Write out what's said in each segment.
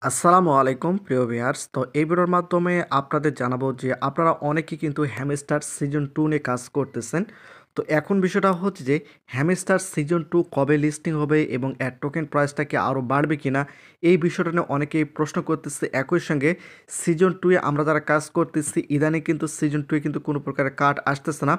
আসসালামু আলাইকুম প্রিয় ভিউয়ার্স। তো এই ভিডিওর মাধ্যমে আপনাদের জানাবো যে আপনারা অনেকেই কিন্তু হ্যামস্টার সিজন 2 নিয়ে কাজ করতেছেন। তো এখন বিষয়টা হচ্ছে যে হ্যামস্টার সিজন 2 কবে লিস্টিং হবে এবং এর টোকেন প্রাইসটা কি আরও বাড়বে কিনা, এই বিষয়টা নিয়ে অনেকেই প্রশ্ন করতেছে। একই সঙ্গে সিজন 2 এ আমরা যারা কাজ করতেছি ইদানিং কিন্তু সিজন 2 এ কিন্তু কোনো প্রকারের কার্ড আসতেছে না।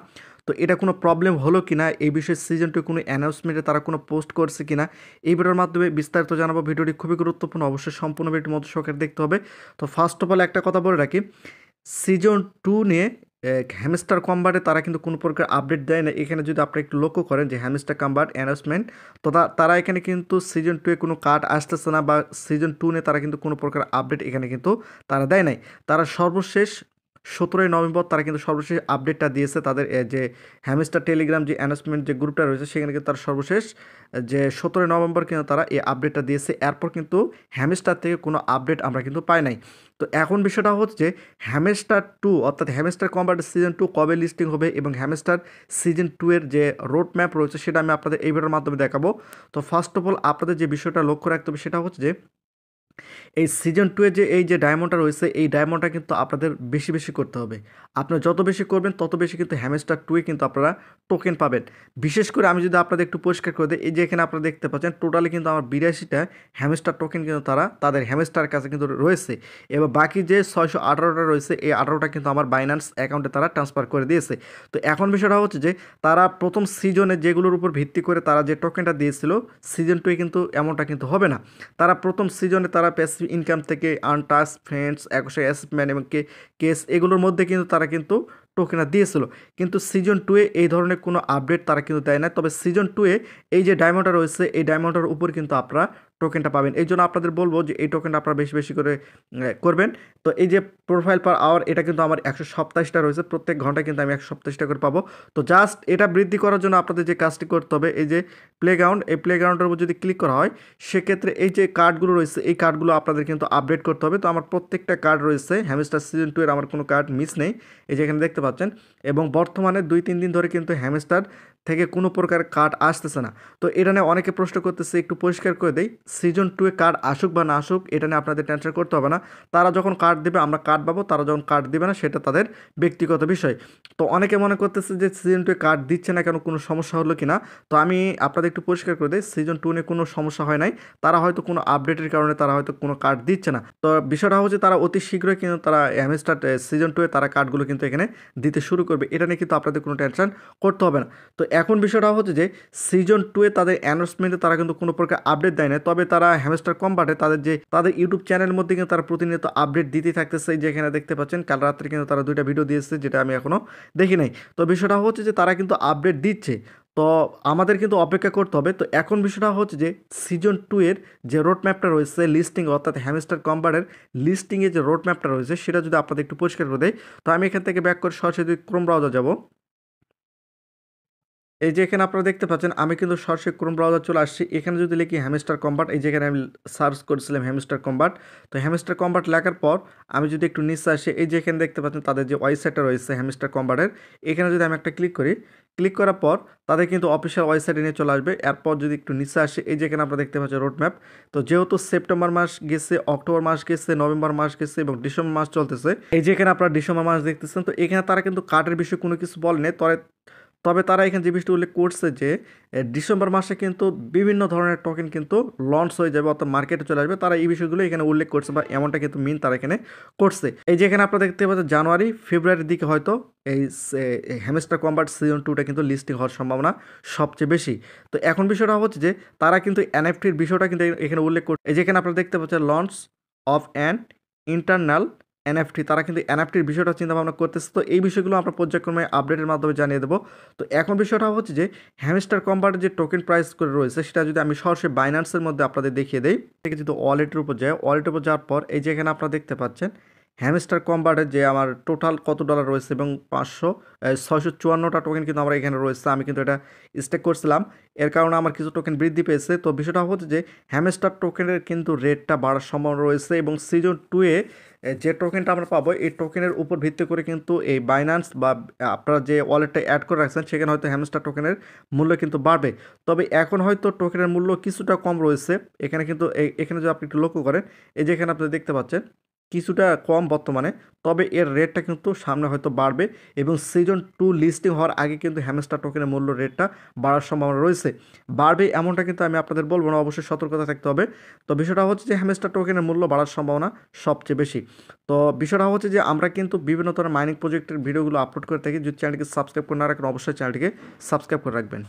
তো এটা কোনো প্রবলেম হলো কিনা, এই বিষয়ে সিজন 2 কোনো অ্যানাউন্সমেন্টে তারা কোনো পোস্ট করছে কিনা, এই ভিডিওর মাধ্যমে বিস্তারিত জানাবো। ভিডিওটি খুবই গুরুত্বপূর্ণ, অবশ্যই সম্পূর্ণ ভিডিওর মধ্যে সহকারে দেখতে হবে। তো ফার্স্ট অফ অল একটা কথা বলে রাখি, সিজন 2 নিয়ে হ্যামস্টার কম্বাটে তারা কিন্তু কোনো প্রকার আপডেট দেয় না। এখানে যদি আপনি একটু লক্ষ্য করেন যে হ্যামস্টার কম্বাট অ্যানাউন্সমেন্ট, তো তারা এখানে কিন্তু সিজন 2 এ কোনো কার্ড আসতেছে না, বা সিজন 2 নিয়ে তারা কিন্তু কোনো প্রকার আপডেট এখানে কিন্তু তারা দেয় নাই। তারা সর্বশেষ 17ই নভেম্বর তারা কিন্তু সর্বশেষ আপডেটটা দিয়েছে তাদের যে হ্যামস্টার টেলিগ্রাম যে অ্যানাউন্সমেন্ট যে গ্রুপটা রয়েছে, সেখানে কিন্তু তারা সর্বশেষ যে 17ই নভেম্বর কিন্তু তারা এই আপডেটটা দিয়েছে। এরপর কিন্তু হ্যামস্টার থেকে কোনো আপডেট আমরা কিন্তু পাই নাই। তো এখন বিষয়টা হচ্ছে যে হ্যামস্টার 2 অর্থাৎ হ্যামস্টার কম্বাট সিজন 2 কবে লিস্টিং হবে এবং হ্যামস্টার সিজন 2 এর যে রোড ম্যাপ রয়েছে সেটা আমি আপনাদের এই ভিডিওর মাধ্যমে দেখাবো। তো ফার্স্ট অফ অল আপনাদের যে বিষয়টা লক্ষ্য রাখতে হবে সেটা হচ্ছে যে এই সিজন 2 এ যে এই যে ডায়মন্ডটা রয়েছে, এই ডায়মন্ডটা কিন্তু আপনাদের বেশি বেশি করতে হবে। আপনারা যত বেশি করবেন তত বেশি কিন্তু হ্যামস্টার 2 এ কিন্তু আপনারা টোকেন পাবেন। বিশেষ করে আমি যদি আপনাদের একটু পরিষ্কার করে দিই, এই যে এখানে আপনারা দেখতে পাচ্ছেন টোটালি কিন্তু আমার 82টা হ্যামস্টার টোকেন কিন্তু তারা তাদের হ্যামস্টার কাছে কিন্তু রয়েছে। এবার বাকি যে 618টা রয়েছে, এই 18টা কিন্তু আমার বাইন্যান্স অ্যাকাউন্টে তারা ট্রান্সফার করে দিয়েছে। তো এখন বিষয়টা হচ্ছে যে তারা প্রথম সিজনে যেগুলোর উপর ভিত্তি করে তারা যে টোকেনটা দিয়েছিল, সিজন 2 এ কিন্তু এমনটা কিন্তু হবে না। তারা প্রথম সিজনে তারা প্যাসিভ ইনকাম থেকে আনটাস ফ্রেন্ডস একশো অ্যাসেটমেন্ট এবং কেস এগুলোর মধ্যে কিন্তু তারা কিন্তু টোকেনটা দিয়েছিল। কিন্তু সিজন 2 এ এই ধরনের কোনো আপডেট তারা কিন্তু দেয় না। তবে সিজন 2 এ এই যে ডায়মন্ডটা রয়েছে, এই ডায়মন্ডটার উপর কিন্তু আপনারা টোকেনটা পাবেন। এই জন্য আপনাদের বলবো যে এই টোকেনটা আপনারা বেশি বেশি করে করবেন। তো এই যে প্রোফাইল পার আওয়ার, এটা কিন্তু আমার 127টা রয়েছে, প্রত্যেক ঘন্টায় কিন্তু আমি 127টা করে পাবো। তো জাস্ট এটা বৃদ্ধি করার জন্য আপনাদের যে কাজটি করতে হবে, এই যে প্লেগ্রাউন্ড, এই প্লেগ্রাউন্ডের উপর যদি ক্লিক করা হয়, সেক্ষেত্রে এই যে কার্ডগুলো রয়েছে এই কার্ডগুলো আপনাদের কিন্তু আপডেট করতে হবে। তো আমার প্রত্যেকটা কার্ড রয়েছে হ্যামস্টার সিজন 2 এর, আমার কোনো কার্ড মিস নেই, এই যে এখানে দেখতে পাচ্ছেন। এবং বর্তমানে 2-3 দিন ধরে কিন্তু হ্যামস্টার থেকে কোনো প্রকার কার্ড আসতেছে না। তো এটা নিয়ে অনেকে প্রশ্ন করতেছে, একটু পরিষ্কার করে দেই, সিজন 2 এ কার্ড আসুক বা না আসুক এটা নিয়ে আপনাদের টেনশন করতে হবে না। তারা যখন কার্ড দেবে আমরা কার্ড পাবো, তারা যখন কার্ড দেবে না সেটা তাদের ব্যক্তিগত বিষয়। তো অনেকে মনে করতেছে যে সিজন 2 এ কার্ড দিচ্ছে না কেন, কোনো সমস্যা হলো কি না। তো আমি আপনাদের একটু পরিষ্কার করে দিই, সিজন 2 নিয়ে কোনো সমস্যা হয় নাই। তারা হয়তো কোনো আপডেটের কারণে তারা হয়তো কোনো কার্ড দিচ্ছে না। তো বিষয়টা হচ্ছে তারা অতি শীঘ্রই কিন্তু তারা হ্যামস্টার সিজন 2 এ তারা কার্ডগুলো কিন্তু এখানে দিতে শুরু করবে। এটা নিয়ে কিন্তু আপনাদের কোনো টেনশন করতে হবে না। তো এখন বিষয়টা হচ্ছে যে সিজন 2 এ তাদের অ্যানাউন্সমেন্টে তারা কিন্তু কোনো প্রকার আপডেট দেয় না। তবে তারা হ্যামস্টার কম্বাটে তাদের ইউটিউব চ্যানেলের মধ্যে কিন্তু তারা প্রতিনিয়ত আপডেট দিতেই থাকতেছে। এই যে এখানে দেখতে পাচ্ছেন কাল রাত্রে কিন্তু তারা 2টা ভিডিও দিয়েছে, যেটা আমি এখনও দেখি নাই। তো বিষয়টা হচ্ছে যে তারা কিন্তু আপডেট দিচ্ছে। তো আমাদের কিন্তু অপেক্ষা করতে হবে। তো এখন বিষয়টা হচ্ছে যে সিজন 2 এর যে রোড ম্যাপটা রয়েছে লিস্টিং, অর্থাৎ হ্যামস্টার কম্বাটের লিস্টিংয়ে যে রোড ম্যাপটা রয়েছে সেটা যদি আপনাদের একটু পরিষ্কার করে দেয়। তো আমি এখান থেকে ব্যাক করে সরাসরি ক্রোম ব্রাউজার যাব। এই যে এখানে আপনারা দেখতে পাচ্ছেন আমি কিন্তু সরাসরি ক্রোম ব্রাউজার চলে আসছি। এখানে যদি লিখি হ্যামস্টার কম্বাট, এই যেখানে আমি সার্চ করেছিলাম হ্যামস্টার কম্বাট। তো হ্যামস্টার কম্বাট লেখার পর আমি যদি একটু নিচে আসি, এই যে এখানে দেখতে পাচ্ছেন তাদের যে ওয়েবসাইটটা রয়েছে হ্যামস্টার কম্বাটের, এখানে যদি আমি একটা ক্লিক করি, ক্লিক করার পর তাদের কিন্তু অফিসিয়াল ওয়েবসাইটে নিয়ে চলে আসবে। এরপর যদি একটু নিচে আসে, এই যে এখানে আপনারা দেখতে পাচ্ছেন রোড ম্যাপ। তো যেহেতু সেপ্টেম্বর মাস গেছে, অক্টোবর মাস গেছে, নভেম্বর মাস গেছে এবং ডিসেম্বর মাস চলতেছে, এই যে এখানে আপনারা ডিসেম্বর মাস দেখতেছেন। তো এখানে তারা কিন্তু কার্ডের বিষয়ে কোনো কিছু বলেনি। তবে তারা এখানে যে বিষয়টি উল্লেখ করছে যে ডিসেম্বর মাসে কিন্তু বিভিন্ন ধরনের টোকেন কিন্তু লঞ্চ হয়ে যাবে, অর্থাৎ মার্কেটে চলে আসবে। তারা এই বিষয়গুলো এখানে উল্লেখ করছে, বা এমনটা কিন্তু মিন তারা এখানে করছে। এই যে এখানে আপনারা দেখতে পাচ্ছেন জানুয়ারি ফেব্রুয়ারির দিকে হয়তো এই হ্যামস্টার কম্বাট সিজন 2টা কিন্তু লিস্টিং হওয়ার সম্ভাবনা সবচেয়ে বেশি। তো এখন বিষয়টা হচ্ছে যে তারা কিন্তু এনএফটির বিষয়টা কিন্তু এখানে উল্লেখ করছে। এই যে এখানে আপনারা দেখতে পাচ্ছেন launch of an internal NFT, তারা কিন্তু এনএফটির বিষয়টা চিন্তা ভাবনা করতেছে। তো এই বিষয়গুলো আমরা পর্যায়ক্রমে আপডেটের মাধ্যমে জানিয়ে দেবো। তো এখন বিষয়টা হচ্ছে যে হ্যামস্টার কম্বাটের যে টোকেন প্রাইস করে রয়েছে সেটা যদি আমি সরাসরি বাইন্যান্সের মধ্যে আপনাদের দেখিয়ে দেই, থেকে যদি ওয়ালেটের উপর যায়, ওয়ালেটের উপর যাওয়ার পর এই যে এখানে আপনারা দেখতে পাচ্ছেন হ্যামস্টার কম্বাটে যে আমার টোটাল কত ডলার রয়েছে এবং 654টা টোকেন কিন্তু আমার এখানে রয়েছে। আমি কিন্তু এটা স্টেক করছিলাম, এর কারণে আমার কিছু টোকেন বৃদ্ধি পেয়েছে। তো বিষয়টা হচ্ছে যে হ্যামস্টার টোকেনের কিন্তু রেটটা বাড়ার সম্ভাবনা রয়েছে এবং সিজন 2 এ যে টোকেনটা আমরা পাবো এই টোকেনের উপর ভিত্তি করে কিন্তু এই বাইন্যান্স বা আপনারা যে ওয়ালেটটা অ্যাড করে রাখছেন সেখানে হয়তো হ্যামস্টার টোকেনের মূল্য কিন্তু বাড়বে। তবে এখন হয়তো টোকেনের মূল্য কিছুটা কম রয়েছে। এখানে কিন্তু এখানে যদি আপনি একটু লক্ষ্য করেন, এই যে এখানে আপনি দেখতে পাচ্ছেন কিছুটা কম বর্তমানে, তবে এর রেটটা কিন্তু সামনে হয়তো বাড়বে এবং সিজন 2 লিস্টিং হওয়ার আগে কিন্তু হ্যামস্টার টোকেনের মূল্য রেটটা বাড়ার সম্ভাবনা রয়েছে। বাড়বে এমনটা কিন্তু আমি আপনাদের বলবো না, অবশ্যই সতর্কতা থাকতে হবে। তো বিষয়টা হচ্ছে যে হ্যামস্টার টোকেনের মূল্য বাড়ার সম্ভাবনা সবচেয়ে বেশি। তো বিষয়টা হচ্ছে যে আমরা কিন্তু বিভিন্ন ধরনের মাইনিং প্রজেক্টের ভিডিওগুলো আপলোড করে থাকি। যদি চ্যানেলটিকে সাবস্ক্রাইব করে না রাখেন অবশ্যই চ্যানেলটিকে সাবস্ক্রাইব করে রাখবেন।